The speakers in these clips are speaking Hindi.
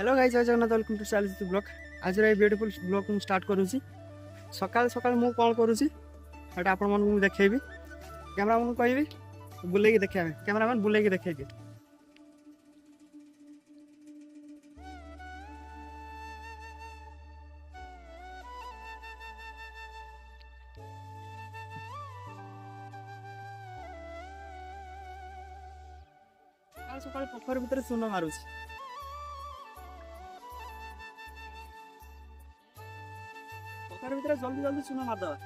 हेलो गाइस, जय जगन्नाथ, वेलकम टू चालीस ब्लॉग। आज ये ब्यूटीफुल ब्लॉग मुझे स्टार्ट करुँची। सकाल सकाल मुझे कौन करुँची आप देखेबी, कैमरा मैन कहबी बुले देखा, कैमरा मैन बुले देखे। सकाल सकाल पोखर भितर चून मारुची। पोखर भितर जल्दी जल्दी चून मारदवा।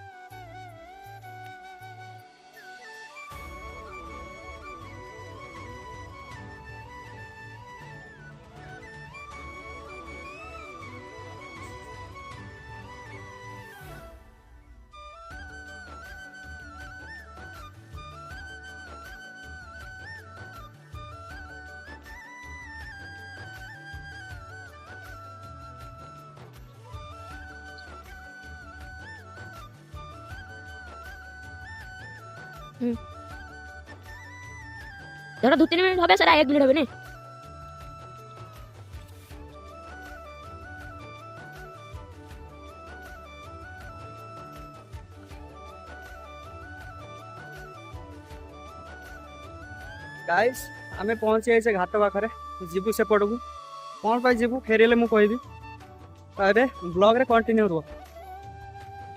ধরো 2-3 মিনিট হবে, সেটা 1 মিনিট হবে না। गाइस आमे पहुंची जाइए घाट पाखे, जीवु सेपट को कौन पाई जीवु फेरले मुझे कहबी। तो ब्लॉग रे कंटिन्यू रुह,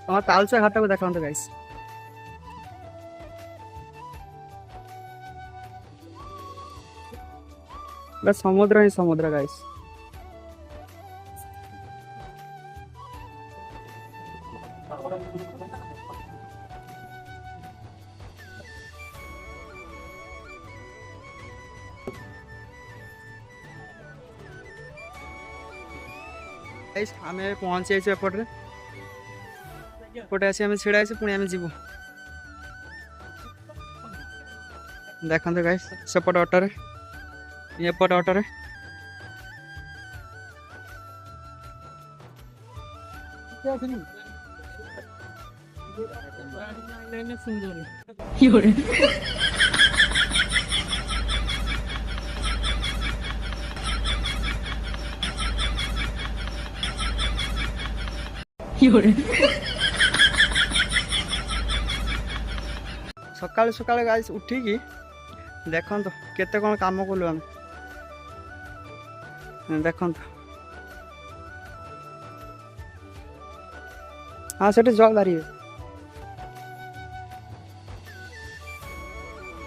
तुम तालचुआ घाट को देखो गाइस। समुद्र ही समुद्र गाइस। गाइस आमे पहुंची जाइए एपटे, एपटे आसी आमे छिड़ा आसी पुणी आमे जीवु। देखते गाइस सेपट अटोरे, एपट अटोरे सकाल सकाल गाइस उठिकी देखो केते कौन काम कलु आम। देखो हाँ से जल बारी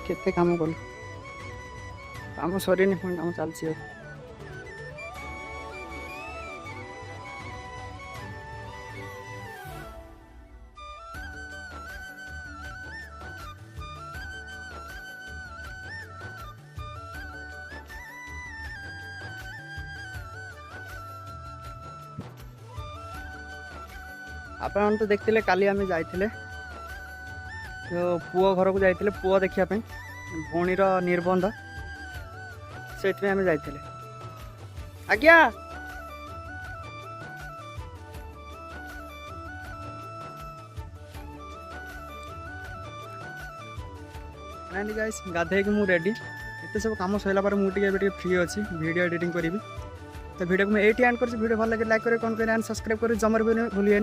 केते काम कलु, काम सरीनी पुणी काम चलती। आप तो देखते काली आम जाइए तो पुओ घर को जाइए, पुओ देखापी भौणी निबंध से आम जाइए। आज्ञा गाइस गाधे मु रेडी, एत सब कम सरला मुझे फ्री अच्छी वीडियो एडिटिंग करी। तो वीडियो को मैं ये एंड कर, वीडियो भल लगे लाइक करें, कौन करें सब्सक्राइब करें, जमर भी भूलिए।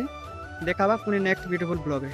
देखा पुणी नेक्स्ट ब्यूटीफुल ब्लॉग है।